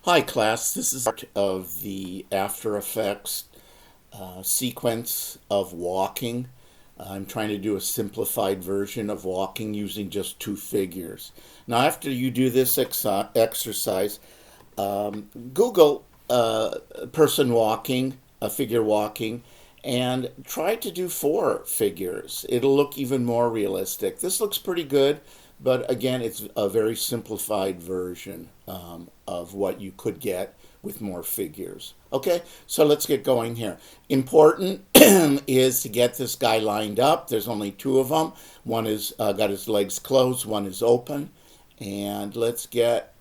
Hi class, this is part of the After Effects sequence of walking. I'm trying to do a simplified version of walking using just two figures. Now after you do this exercise, Google person walking, a figure walking, and try to do four figures. It'll look even more realistic. This looks pretty good, but again, it's a very simplified version of what you could get with more figures. Okay, so let's get going here. Important is to get this guy lined up. There's only two of them. One is got his legs closed, one is open. And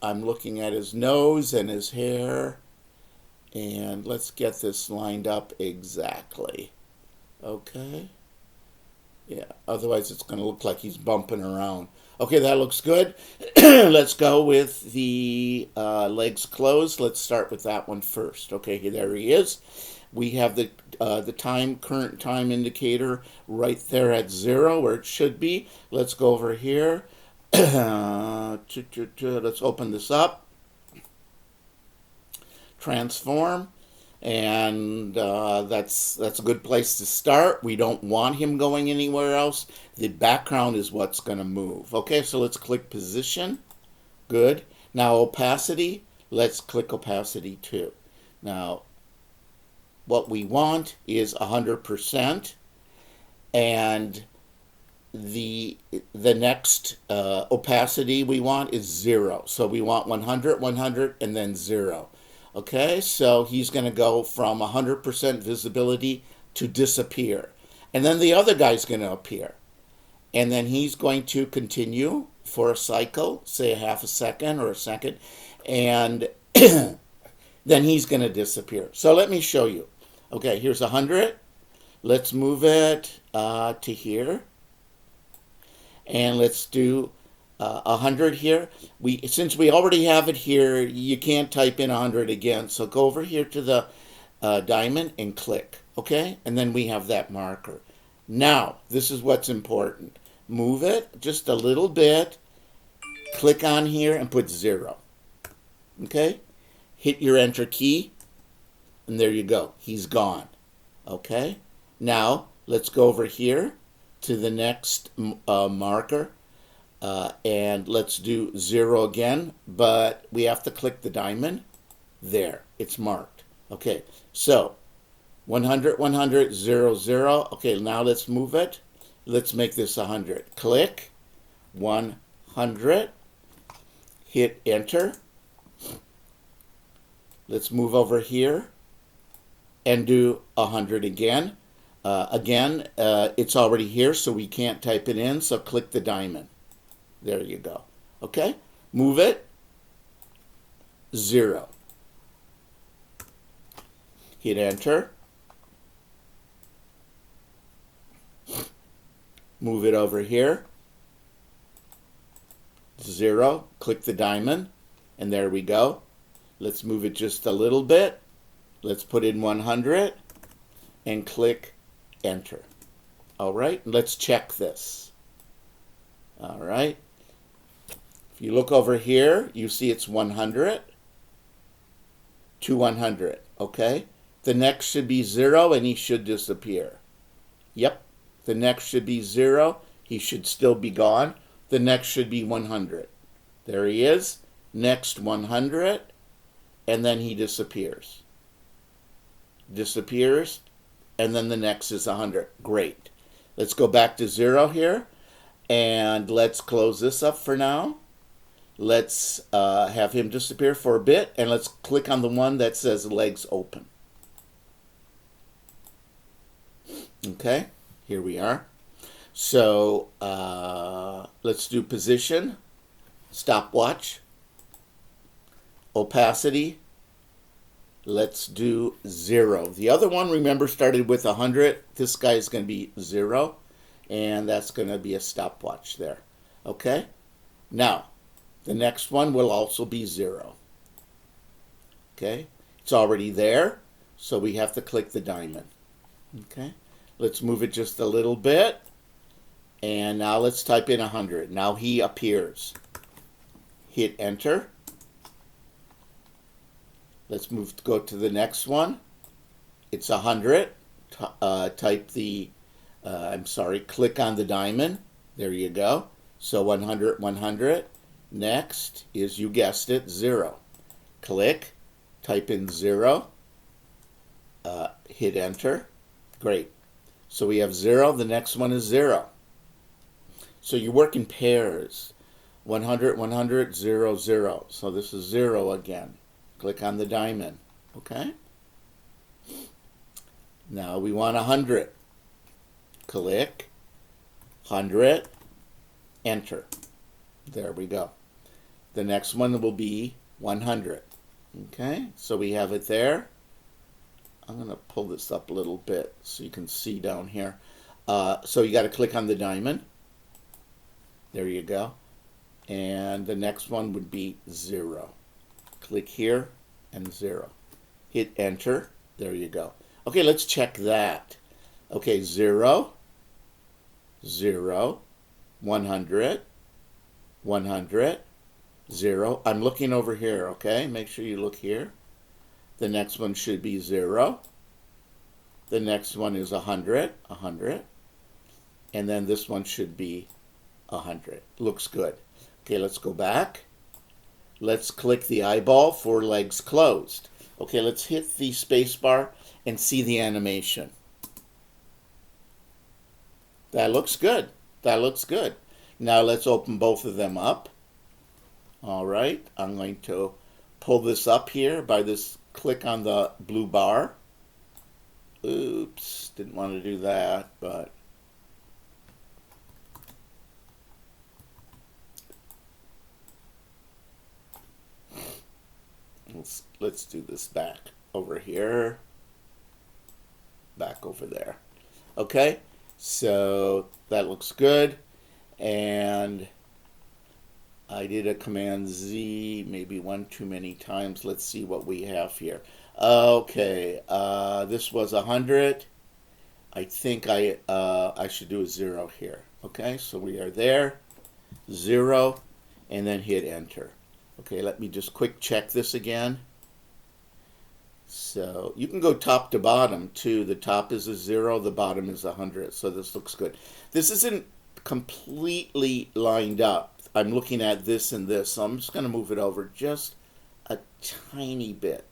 I'm looking at his nose and his hair. And let's get this lined up exactly. Okay. Yeah, otherwise it's going to look like he's bumping around. Okay, that looks good. Let's go with the legs closed. Let's start with that one first. Okay, there he is. We have the current time indicator right there at 0 where it should be. Let's go over here. Let's open this up. Transform. And that's a good place to start. We don't want him going anywhere else. The background is what's going to move. Okay, so let's click position. Good. Now opacity. Let's click opacity too. Now what we want is 100%, and the next opacity we want is 0. So we want 100, 100, and then 0. Okay, so he's going to go from 100% visibility to disappear. And then the other guy's going to appear. And then he's going to continue for a cycle, say a half a second or a second, and then he's going to disappear. So let me show you. Okay, here's 100. Let's move it to here. And let's do 100 here. Since we already have it here, you can't type in 100 again. So go over here to the diamond and click. Okay? And then we have that marker. Now, this is what's important. Move it just a little bit. Click on here and put 0. Okay? Hit your enter key. And there you go. He's gone. Okay? Now, let's go over here to the next marker. And let's do 0 again, but we have to click the diamond. There, it's marked. Okay, so 100, 100, 0, 0. Okay, now let's move it. Let's make this 100. Click 100. Hit enter. Let's move over here and do 100 again. It's already here, so we can't type it in, so click the diamond. There you go. Okay? Move it. 0. Hit enter. Move it over here. 0. Click the diamond. And there we go. Let's move it just a little bit. Let's put in 100. And click enter. All right? Let's check this. All right? If you look over here, you see it's 100 to 100, okay? The next should be 0 and he should disappear. Yep, the next should be 0. He should still be gone. The next should be 100. There he is. Next 100, and then he disappears. Disappears, and then the next is 100. Great. Let's go back to 0 here, and let's close this up for now. Let's have him disappear for a bit, and let's click on the one that says legs open. Okay, here we are. So let's do position, stopwatch, opacity. Let's do 0. The other one, remember, started with 100. This guy is going to be 0, and that's going to be a stopwatch there. Okay, now the next one will also be 0. Okay, it's already there, so we have to click the diamond. Okay, let's move it just a little bit, and now let's type in 100. Now he appears. Hit enter. Let's go to the next one. It's 100. Type the, click on the diamond. There you go. So 100, 100. Next is, you guessed it, 0. Click, type in 0, hit enter. Great. So we have 0. The next one is 0. So you work in pairs. 100, 100, 0, 0. So this is 0 again. Click on the diamond. Okay? Now we want 100. Click, 100, enter. There we go. The next one will be 100. Okay? So we have it there. I'm going to pull this up a little bit so you can see down here. So you got to click on the diamond. There you go. And the next one would be 0. Click here and 0. Hit enter. There you go. Okay, let's check that. Okay, 0, 0, 100, 100, 0. I'm looking over here, okay? Make sure you look here. The next one should be 0. The next one is 100, 100. And then this one should be 100. Looks good. Okay, let's go back. Let's click the eyeball, 4 legs closed. Okay, let's hit the space bar and see the animation. That looks good. That looks good. Now let's open both of them up. All right, I'm going to pull this up here by this click on the blue bar. Oops, didn't want to do that, but let's do this back over here, back over there. Okay, so that looks good, and I did a Command Z maybe one too many times. Let's see what we have here. Okay, this was 100. I think I should do a 0 here. Okay, so we are there, 0, and then hit enter. Okay, let me just quick check this again. So you can go top to bottom too. The top is a 0, the bottom is 100. So this looks good. This isn't completely lined up. I'm looking at this and this, so I'm just going to move it over just a tiny bit.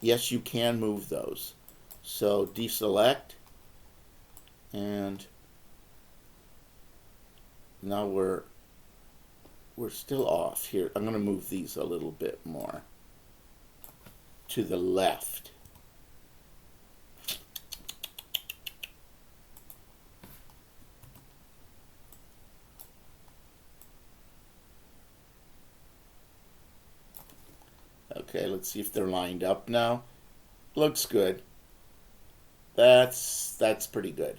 Yes, you can move those. So deselect, and now we're still off here. I'm going to move these a little bit more to the left. Okay, let's see if they're lined up now. Looks good. That's pretty good.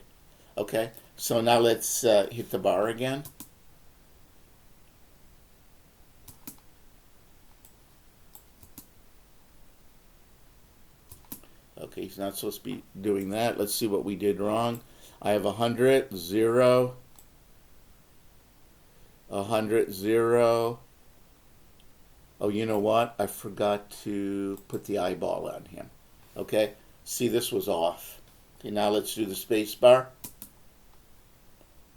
Okay, so now let's hit the bar again. Okay, he's not supposed to be doing that. Let's see what we did wrong. I have 100, 0, 100, 0. Oh, you know what? I forgot to put the eyeball on him. Okay, see, this was off. Okay, now let's do the space bar.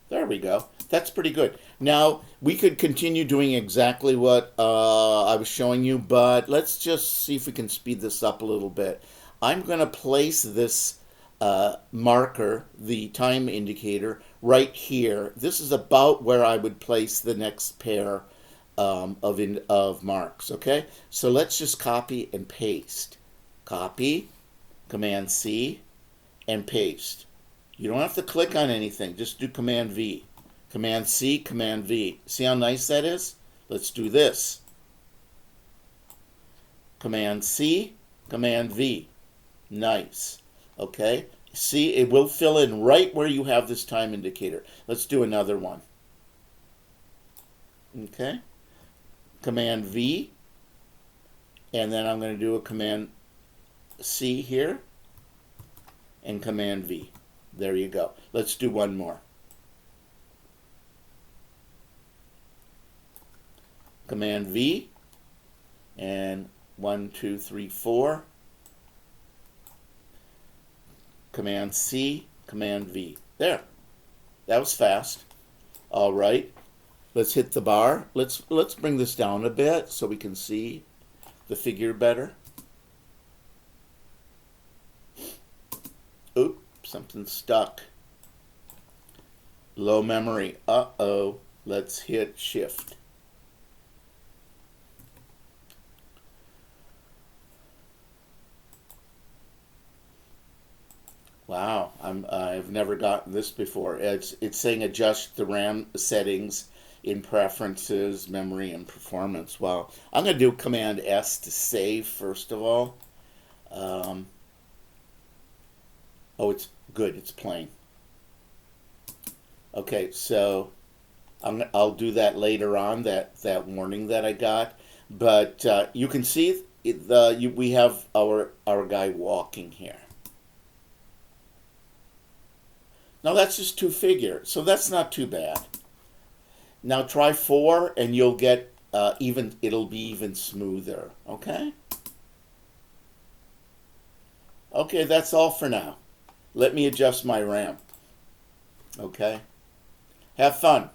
There we go. That's pretty good. Now, we could continue doing exactly what I was showing you, but let's just see if we can speed this up a little bit. I'm going to place this marker, the time indicator, right here. This is about where I would place the next pair of marks, okay? So let's just copy and paste. Copy, Command C, and paste. You don't have to click on anything, just do Command V. Command C, Command V. See how nice that is? Let's do this. Command C, Command V. Nice. Okay? See, it will fill in right where you have this time indicator. Let's do another one. Okay? Command V, and then I'm going to do a Command C here, and Command V. There you go. Let's do one more. Command V, and 1, 2, 3, 4. Command C, Command V. There. That was fast. All right. Let's hit the bar. Let's bring this down a bit so we can see the figure better. Oop, something stuck. Low memory. Uh-oh. Let's hit Shift. Wow, I've never gotten this before. It's saying adjust the RAM settings in preferences, memory, and performance. Wow. I'm going to do Command S to save first of all. Oh, it's good. It's playing. Okay, so I'll do that later on. That warning that I got, but you can see we have our guy walking here. Now that's just two figures, so that's not too bad. Now try 4 and you'll get it'll be even smoother, okay? Okay, that's all for now. Let me adjust my RAM. Okay? Have fun.